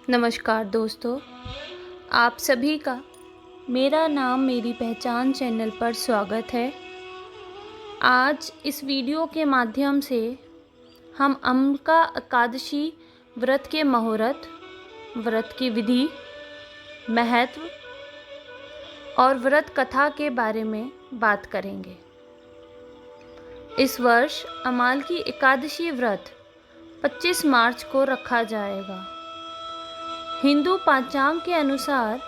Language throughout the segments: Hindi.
नमस्कार दोस्तों, आप सभी का मेरा नाम मेरी पहचान चैनल पर स्वागत है। आज इस वीडियो के माध्यम से हम अम्बिका एकादशी व्रत के मुहूर्त, व्रत की विधि, महत्व और व्रत कथा के बारे में बात करेंगे। इस वर्ष अमालकी एकादशी व्रत 25 मार्च को रखा जाएगा। हिंदू पंचांग के अनुसार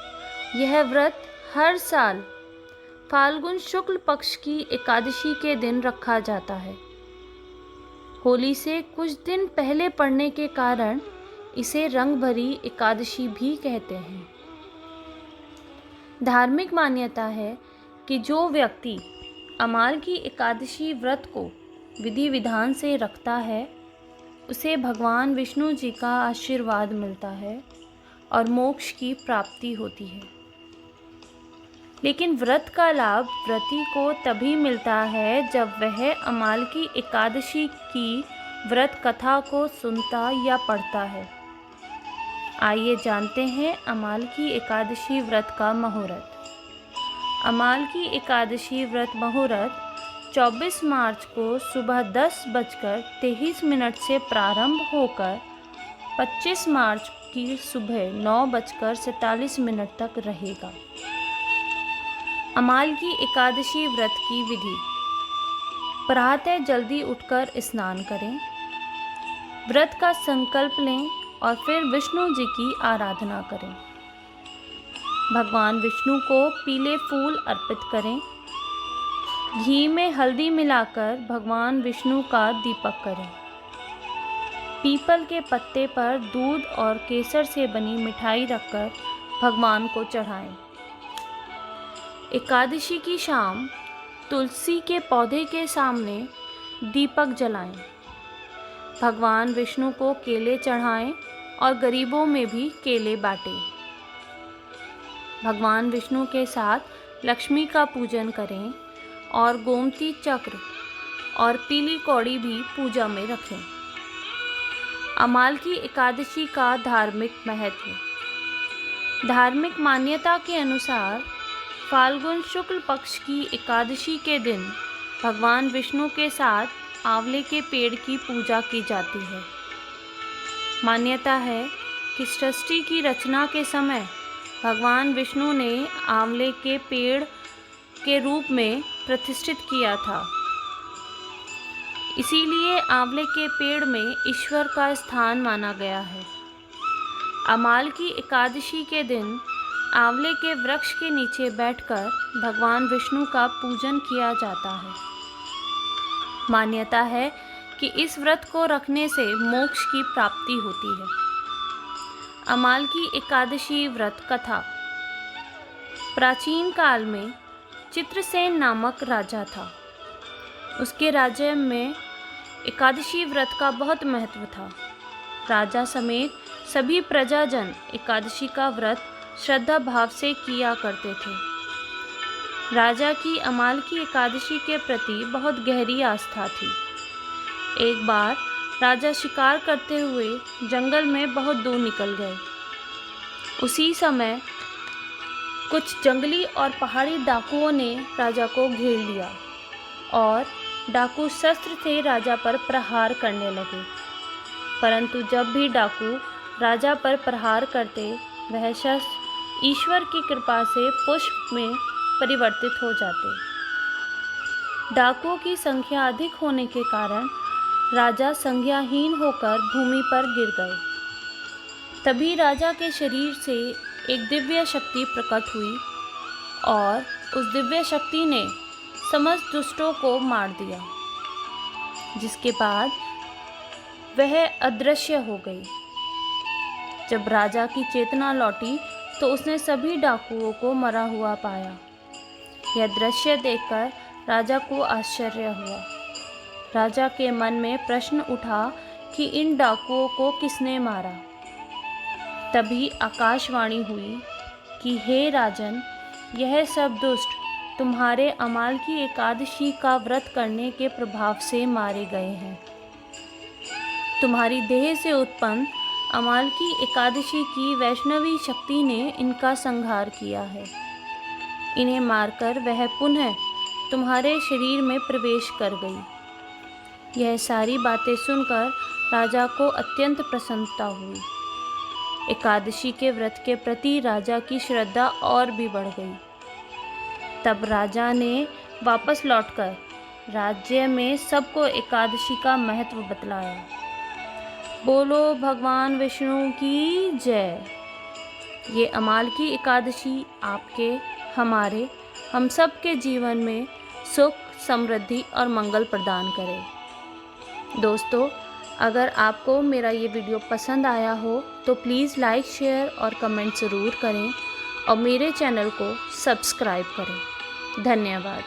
यह व्रत हर साल फाल्गुन शुक्ल पक्ष की एकादशी के दिन रखा जाता है। होली से कुछ दिन पहले पड़ने के कारण इसे रंग भरी एकादशी भी कहते हैं। धार्मिक मान्यता है कि जो व्यक्ति अमालकी एकादशी व्रत को विधि विधान से रखता है उसे भगवान विष्णु जी का आशीर्वाद मिलता है और मोक्ष की प्राप्ति होती है। लेकिन व्रत का लाभ व्रती को तभी मिलता है जब वह अमालकी एकादशी की व्रत कथा को सुनता या पढ़ता है। आइए जानते हैं अमालकी एकादशी व्रत का मुहूर्त। अमालकी एकादशी व्रत मुहूर्त 24 मार्च को सुबह 10:23 से प्रारंभ होकर 25 मार्च की सुबह 9:47 तक रहेगा। अमालकी एकादशी व्रत की विधि: प्रातः जल्दी उठकर स्नान करें, व्रत का संकल्प लें और फिर विष्णु जी की आराधना करें। भगवान विष्णु को पीले फूल अर्पित करें। घी में हल्दी मिलाकर भगवान विष्णु का दीपक करें। पीपल के पत्ते पर दूध और केसर से बनी मिठाई रखकर भगवान को चढ़ाएं। एकादशी की शाम तुलसी के पौधे के सामने दीपक जलाएं। भगवान विष्णु को केले चढ़ाएं और गरीबों में भी केले बांटें। भगवान विष्णु के साथ लक्ष्मी का पूजन करें और गोमती चक्र और पीली कौड़ी भी पूजा में रखें। अमालकी एकादशी का धार्मिक महत्व: धार्मिक मान्यता के अनुसार फाल्गुन शुक्ल पक्ष की एकादशी के दिन भगवान विष्णु के साथ आंवले के पेड़ की पूजा की जाती है। मान्यता है कि सृष्टि की रचना के समय भगवान विष्णु ने आंवले के पेड़ के रूप में प्रतिष्ठित किया था। इसीलिए आंवले के पेड़ में ईश्वर का स्थान माना गया है। अमालकी एकादशी के दिन आंवले के वृक्ष के नीचे बैठकर भगवान विष्णु का पूजन किया जाता है। मान्यता है कि इस व्रत को रखने से मोक्ष की प्राप्ति होती है। अमालकी एकादशी व्रत कथा: प्राचीन काल में चित्रसेन नामक राजा था। उसके राज्य में एकादशी व्रत का बहुत महत्व था। राजा समेत सभी प्रजाजन एकादशी का व्रत श्रद्धा भाव से किया करते थे। राजा की अमालकी एकादशी के प्रति बहुत गहरी आस्था थी। एक बार राजा शिकार करते हुए जंगल में बहुत दूर निकल गए। उसी समय कुछ जंगली और पहाड़ी डाकुओं ने राजा को घेर लिया और डाकू शस्त्र से राजा पर प्रहार करने लगे। परंतु जब भी डाकू राजा पर प्रहार करते वह शस्त्र ईश्वर की कृपा से पुष्प में परिवर्तित हो जाते। डाकुओं की संख्या अधिक होने के कारण राजा संज्ञाहीन होकर भूमि पर गिर गए। तभी राजा के शरीर से एक दिव्य शक्ति प्रकट हुई और उस दिव्य शक्ति ने समस्त दुष्टों को मार दिया, जिसके बाद वह अदृश्य हो गई। जब राजा की चेतना लौटी तो उसने सभी डाकुओं को मरा हुआ पाया। यह दृश्य देखकर राजा को आश्चर्य हुआ। राजा के मन में प्रश्न उठा कि इन डाकुओं को किसने मारा। तभी आकाशवाणी हुई कि हे राजन, यह सब दुष्ट तुम्हारे अमालकी एकादशी का व्रत करने के प्रभाव से मारे गए हैं। तुम्हारी देह से उत्पन्न अमाल की एकादशी की वैष्णवी शक्ति ने इनका संहार किया है। इन्हें मारकर वह पुनः तुम्हारे शरीर में प्रवेश कर गई। यह सारी बातें सुनकर राजा को अत्यंत प्रसन्नता हुई। एकादशी के व्रत के प्रति राजा की श्रद्धा और भी बढ़ गई। तब राजा ने वापस लौटकर राज्य में सबको एकादशी का महत्व बतलाया। बोलो भगवान विष्णु की जय। ये अमाल की एकादशी आपके, हमारे, हम सब के जीवन में सुख, समृद्धि और मंगल प्रदान करे। दोस्तों, अगर आपको मेरा ये वीडियो पसंद आया हो तो प्लीज़ लाइक, शेयर और कमेंट ज़रूर करें और मेरे चैनल को सब्सक्राइब करें। धन्यवाद।